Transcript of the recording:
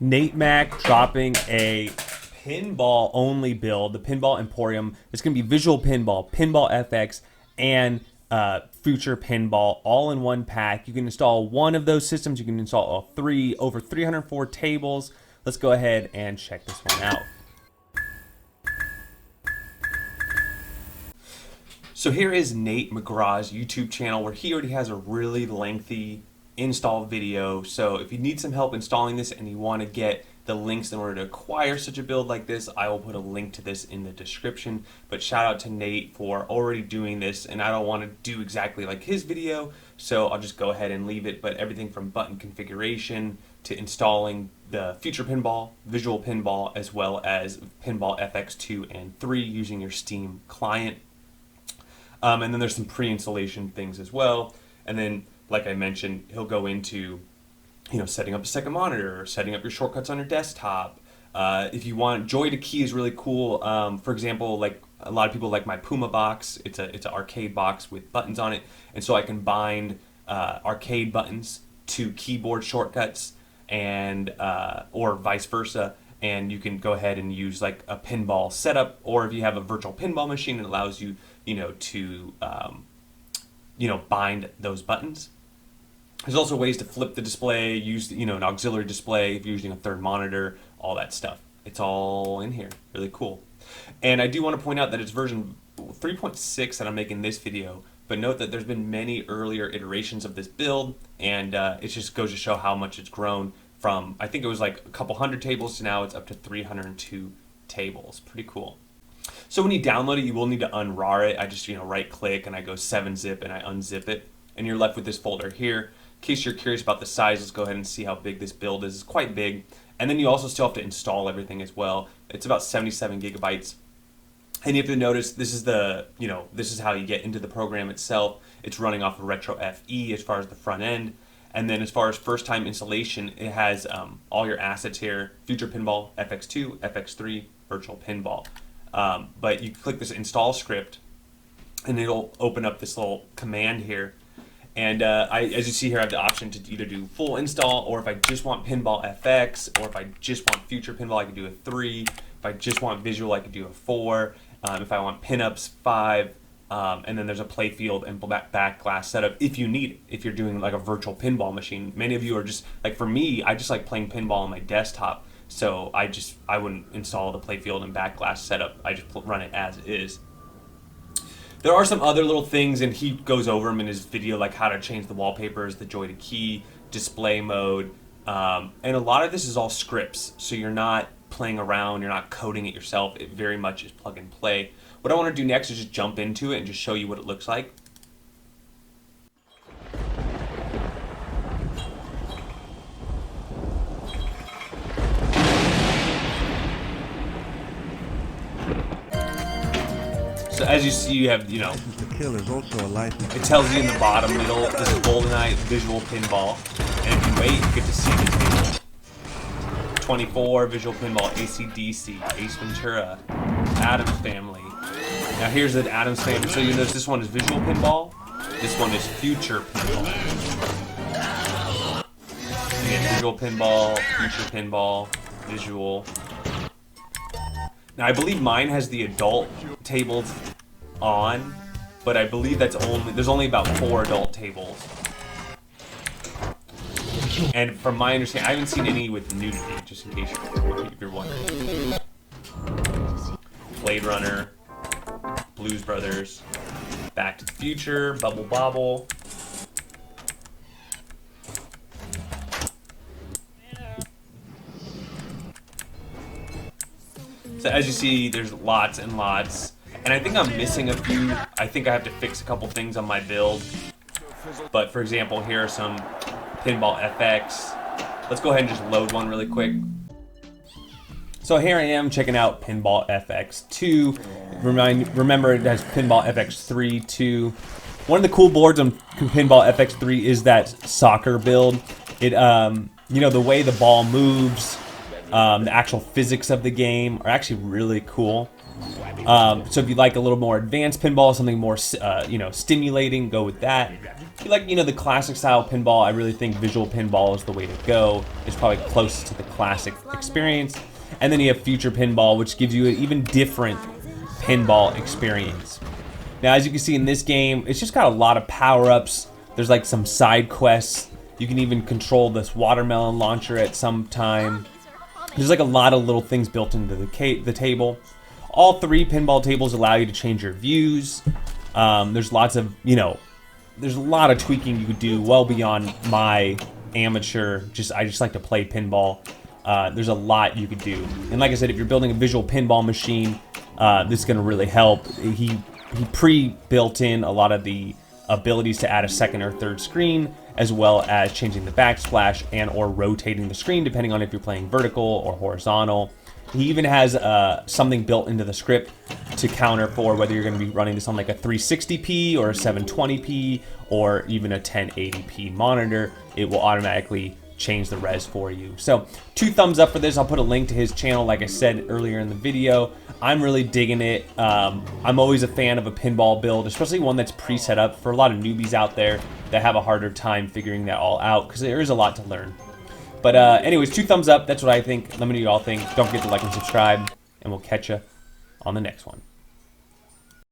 Nate Mack dropping a pinball only build, the Pinball Emporium. It's going to be visual pinball, Pinball Fx, and future pinball all in one pack. You can install one of those systems. You can install all three, over 304 tables. Let's go ahead and check this one out. So here is Nate McGraw's YouTube channel where he already has a really lengthy install video. So if you need some help installing this and you want to get the links in order to acquire such a build like this, I will put a link to this in the description. But shout out to Nate for already doing this, and I don't want to do exactly like his video, so I'll just go ahead and leave it. But everything from button configuration to installing the future pinball, visual pinball, as well as Pinball Fx2 and 3 using your Steam client. And then there's some pre-installation things as well. And then, like I mentioned, he'll go into, setting up a second monitor, setting up your shortcuts on your desktop. If you want, Joy to Key is really cool. For example, like a lot of people like my Puma box. It's an arcade box with buttons on it, and so I can bind arcade buttons to keyboard shortcuts, and or vice versa. And you can go ahead and use like a pinball setup, or if you have a virtual pinball machine, it allows you, to bind those buttons. There's also ways to flip the display, use an auxiliary display if you're using a third monitor, all that stuff. It's all in here. Really cool. And I do want to point out that it's version 3.6 that I'm making this video, but note that there's been many earlier iterations of this build, and it just goes to show how much it's grown from, I think it was like a couple hundred tables to now it's up to 302 tables. Pretty cool. So when you download it, you will need to unrar it. I just right click and I go 7-zip and I unzip it, and you're left with this folder here. In case you're curious about the size, let's go ahead and see how big this build is. It's quite big. And then you also still have to install everything as well. It's about 77 gigabytes. And you have to notice this is this is how you get into the program itself. It's running off of Retro FE as far as the front end. And then as far as first time installation, it has all your assets here: Future Pinball, FX2, FX3, Virtual Pinball. But you click this install script and it'll open up this little command here. And as you see here, I have the option to either do full install, or if I just want Pinball FX, or if I just want Future Pinball, I could do a 3. If I just want visual, I could do a 4. If I want pinups, 5. And then there's a playfield and back glass setup if you need it, if you're doing like a virtual pinball machine. Many of you are just, like for me, I just like playing pinball on my desktop, so I wouldn't install the playfield and back glass setup. I just run it as is. There are some other little things, and he goes over them in his video, like how to change the wallpapers, the Joy to Key, display mode, and a lot of this is all scripts, so you're not playing around, you're not coding it yourself. It very much is plug and play. What I want to do next is just jump into it and just show you what it looks like. So as you see, you have, it tells you in the bottom middle, this is GoldenEye Visual Pinball. And if you wait, you get to see the table. 24, Visual Pinball, AC/DC, Ace Ventura, Addams Family. Now here's the Addams Family. So you notice this one is Visual Pinball, this one is Future Pinball. Again, Visual Pinball, Future Pinball, Visual. Now I believe mine has the adult tables on, but I believe there's only about 4 adult tables. And from my understanding, I haven't seen any with nudity, just in case you're wondering. Blade Runner, Blues Brothers, Back to the Future, Bubble Bobble. So as you see, there's lots and lots. And I think I'm missing a few. I think I have to fix a couple things on my build. But for example, here are some Pinball Fx. Let's go ahead and just load one really quick. So here I am checking out Pinball Fx2. Remember it has Pinball Fx3 too. One of the cool boards on Pinball Fx3 is that soccer build. It, the way the ball moves, the actual physics of the game are actually really cool. So if you like a little more advanced pinball, something more stimulating, go with that. If you like the classic style pinball, I really think visual pinball is the way to go. It's probably closest to the classic experience. And then you have future pinball, which gives you an even different pinball experience. Now, as you can see in this game, it's just got a lot of power-ups. There's like some side quests. You can even control this watermelon launcher at some time. There's like a lot of little things built into the table. All 3 pinball tables allow you to change your views. There's lots of, there's a lot of tweaking you could do well beyond my amateur. I just like to play pinball. There's a lot you could do. And like I said, if you're building a visual pinball machine, this is going to really help. He pre-built in a lot of the abilities to add a second or third screen, as well as changing the backsplash and or rotating the screen depending on if you're playing vertical or horizontal. He even has something built into the script to counter for whether you're going to be running this on like a 360p or a 720p or even a 1080p monitor. It will automatically change the res for you. So 2 thumbs up for this. I'll put a link to his channel like I said earlier in the video. I'm really digging it. I'm always a fan of a pinball build, especially one that's pre-set up for a lot of newbies out there that have a harder time figuring that all out because there is a lot to learn. But anyways, 2 thumbs up. That's what I think. Let me know what y'all think. Don't forget to like and subscribe, and we'll catch you on the next one.